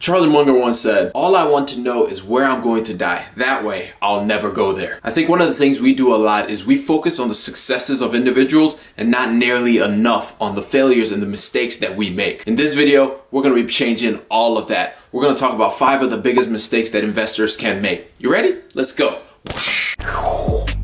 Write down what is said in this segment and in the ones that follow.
Charlie Munger once said, "All I want to know is where I'm going to die. That way, I'll never go there." I think one of the things we do a lot is we focus on the successes of individuals and not nearly enough on the failures and the mistakes that we make. In this video, we're going to be changing all of that. We're going to talk about 5 of the biggest mistakes that investors can make. You ready? Let's go.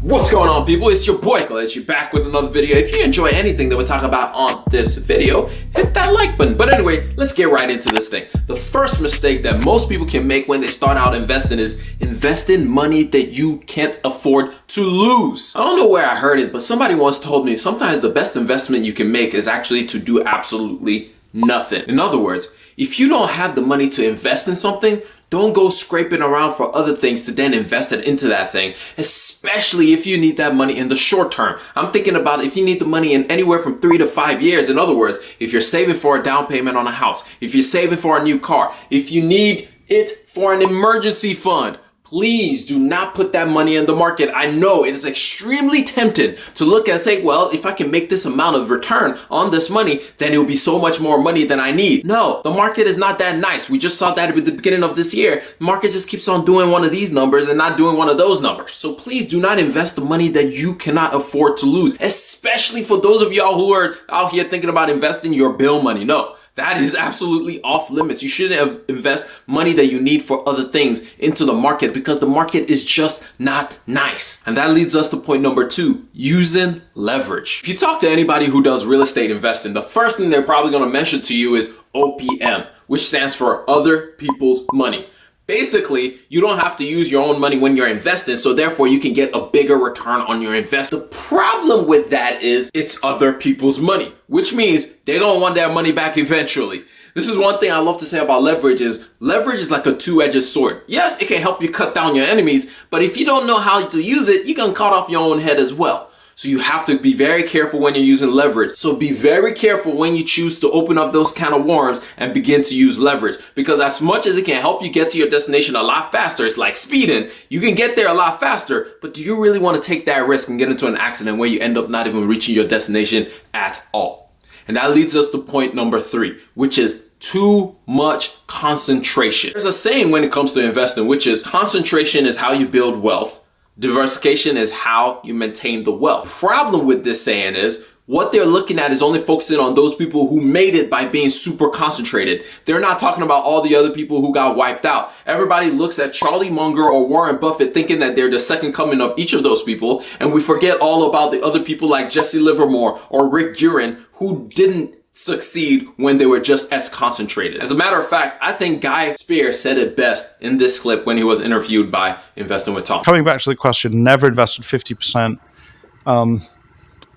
What's going on, people? It's your boy Kalechi back with another video. If you enjoy anything that we talk about on this video, hit that like button. But anyway, let's get right into this thing. The first mistake that most people can make when they start out investing is investing money that you can't afford to lose. I don't know where I heard it, but somebody once told me sometimes the best investment you can make is actually to do absolutely nothing. In other words, if you don't have the money to invest in something, don't go scraping around for other things to then invest it into that thing, especially if you need that money in the short term. I'm thinking about if you need the money in anywhere from 3 to 5 years. In other words, if you're saving for a down payment on a house, if you're saving for a new car, if you need it for an emergency fund, please do not put that money in the market. I know it is extremely tempting to look and say, well, if I can make this amount of return on this money, then it will be so much more money than I need. No, the market is not that nice. We just saw that at the beginning of this year. The market just keeps on doing one of these numbers and not doing one of those numbers. So please do not invest the money that you cannot afford to lose, especially for those of y'all who are out here thinking about investing your bill money. No. That is absolutely off limits. You shouldn't invest money that you need for other things into the market because the market is just not nice. And that leads us to point number 2, using leverage. If you talk to anybody who does real estate investing, the first thing they're probably going to mention to you is OPM, which stands for other people's money. Basically, you don't have to use your own money when you're investing, so therefore you can get a bigger return on your investment. The problem with that is it's other people's money, which means they're gonna want their money back eventually. This is one thing I love to say about leverage is like a two-edged sword. Yes, it can help you cut down your enemies, but if you don't know how to use it, you're gonna cut off your own head as well. So you have to be very careful when you're using leverage. So be very careful when you choose to open up those kind of worms and begin to use leverage. Because as much as it can help you get to your destination a lot faster, it's like speeding, you can get there a lot faster, but do you really want to take that risk and get into an accident where you end up not even reaching your destination at all? And that leads us to point number 3, which is too much concentration. There's a saying when it comes to investing, which is concentration is how you build wealth. Diversification is how you maintain the wealth. Problem with this saying is what they're looking at is only focusing on those people who made it by being super concentrated. They're not talking about all the other people who got wiped out. Everybody looks at Charlie Munger or Warren Buffett thinking that they're the second coming of each of those people, and we forget all about the other people like Jesse Livermore or Rick Guerin who didn't succeed when they were just as concentrated. As a matter of fact, I think Guy Spier said it best in this clip when he was interviewed by Investing with Tom. Coming back to the question, never invested 50%.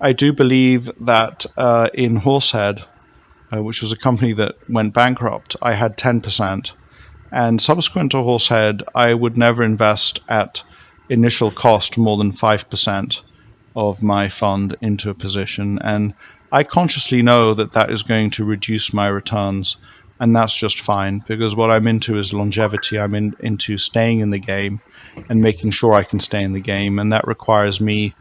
I do believe that in Horsehead, which was a company that went bankrupt, I had 10%. And subsequent to Horsehead, I would never invest at initial cost more than 5% of my fund into a position. And I consciously know that that is going to reduce my returns, and that's just fine because what I'm into is longevity. I'm into staying in the game and making sure I can stay in the game, and that requires me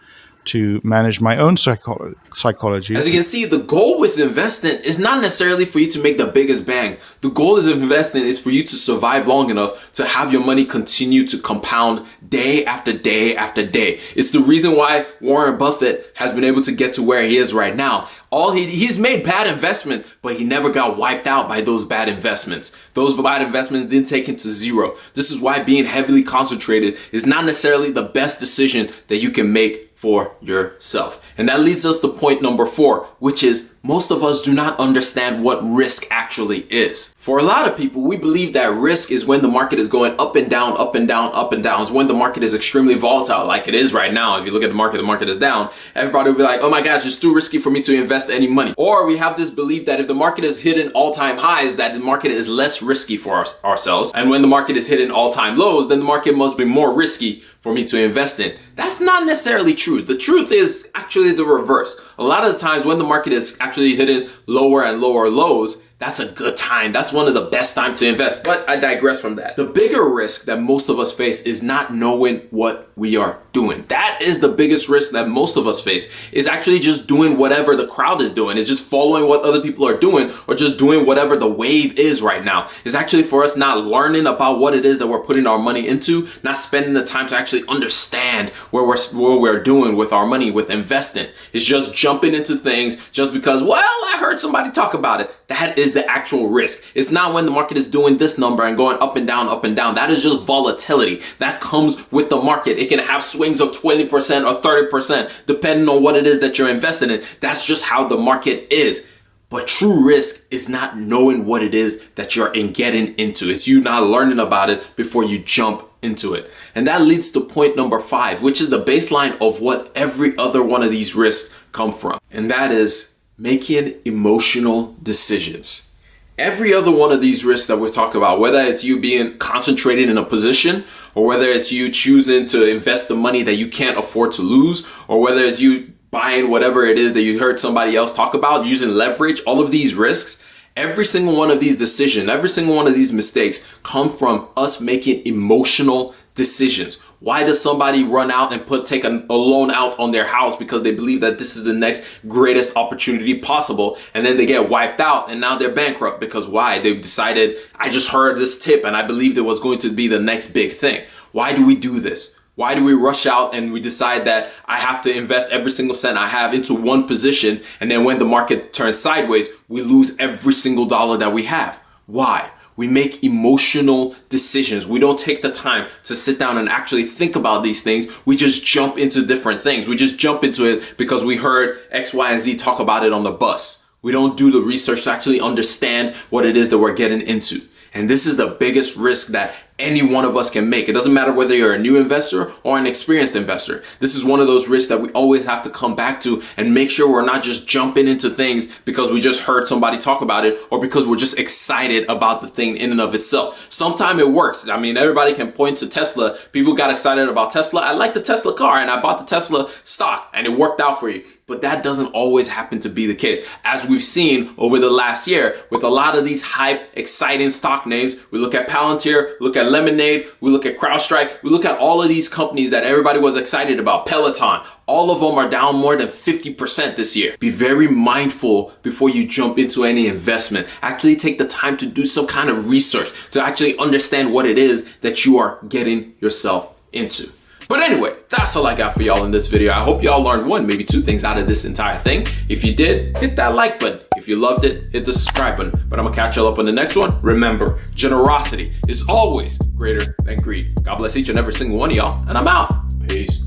to manage my own psychology. As you can see, the goal with investing is not necessarily for you to make the biggest bang. The goal of investing is for you to survive long enough to have your money continue to compound day after day after day. It's the reason why Warren Buffett has been able to get to where he is right now. He's made bad investment, but he never got wiped out by those bad investments. Those bad investments didn't take him to zero. This is why being heavily concentrated is not necessarily the best decision that you can make for yourself. And that leads us to point number 4, which is most of us do not understand what risk actually is. For a lot of people, we believe that risk is when the market is going up and down, up and down, up and down. It's when the market is extremely volatile like it is right now. If you look at the market is down. Everybody will be like, oh my gosh, it's too risky for me to invest any money. Or we have this belief that if the market is hitting all-time highs, that the market is less risky for ourselves. And when the market is hitting all-time lows, then the market must be more risky for me to invest in. That's not necessarily true. The truth is actually the reverse. A lot of the times when the market is actually hitting lower and lower lows, that's a good time. That's one of the best times to invest. But I digress from that. The bigger risk that most of us face is not knowing what we are doing. That is the biggest risk that most of us face, is actually just doing whatever the crowd is doing. It's just following what other people are doing, or just doing whatever the wave is right now. It's actually for us not learning about what it is that we're putting our money into, not spending the time to actually understand what we're doing with our money, with investing. It's just jumping into things just because, well, I heard somebody talk about it. That is the actual risk. It's not when the market is doing this number and going up and down, up and down. That is just volatility. That comes with the market. It can have swings of 20% or 30%, depending on what it is that you're investing in. That's just how the market is. But true risk is not knowing what it is that you're getting into. It's you not learning about it before you jump into it. And that leads to point number 5, which is the baseline of what every other one of these risks come from. And that is making emotional decisions. Every other one of these risks that we talk about, whether it's you being concentrated in a position, or whether it's you choosing to invest the money that you can't afford to lose, or whether it's you buying whatever it is that you heard somebody else talk about, using leverage, all of these risks, every single one of these decisions, every single one of these mistakes come from us making emotional decisions. Why does somebody run out and take a loan out on their house because they believe that this is the next greatest opportunity possible, and then they get wiped out and now they're bankrupt? Because why? They decided, I just heard this tip and I believed it was going to be the next big thing. Why do we do this? Why do we rush out and we decide that I have to invest every single cent I have into one position, and then when the market turns sideways, we lose every single dollar that we have? Why? We make emotional decisions. We don't take the time to sit down and actually think about these things. We just jump into different things. We just jump into it because we heard X, Y, and Z talk about it on the bus. We don't do the research to actually understand what it is that we're getting into. And this is the biggest risk that any one of us can make. It doesn't matter whether you're a new investor or an experienced investor. This is one of those risks that we always have to come back to and make sure we're not just jumping into things because we just heard somebody talk about it, or because we're just excited about the thing in and of itself. Sometimes it works. I mean, everybody can point to Tesla. People got excited about Tesla. I like the Tesla car and I bought the Tesla stock and it worked out for you. But that doesn't always happen to be the case. As we've seen over the last year with a lot of these hype, exciting stock names, we look at Palantir, look at Lemonade, we look at CrowdStrike, we look at all of these companies that everybody was excited about, Peloton. All of them are down more than 50% this year. Be very mindful before you jump into any investment. Actually take the time to do some kind of research to actually understand what it is that you are getting yourself into. But anyway, that's all I got for y'all in this video. I hope y'all learned one, maybe two things out of this entire thing. If you did, hit that like button. If you loved it, hit the subscribe button. But I'm gonna catch y'all up on the next one. Remember, generosity is always greater than greed. God bless each and every single one of y'all, and I'm out. Peace.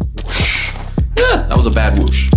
Yeah, that was a bad whoosh.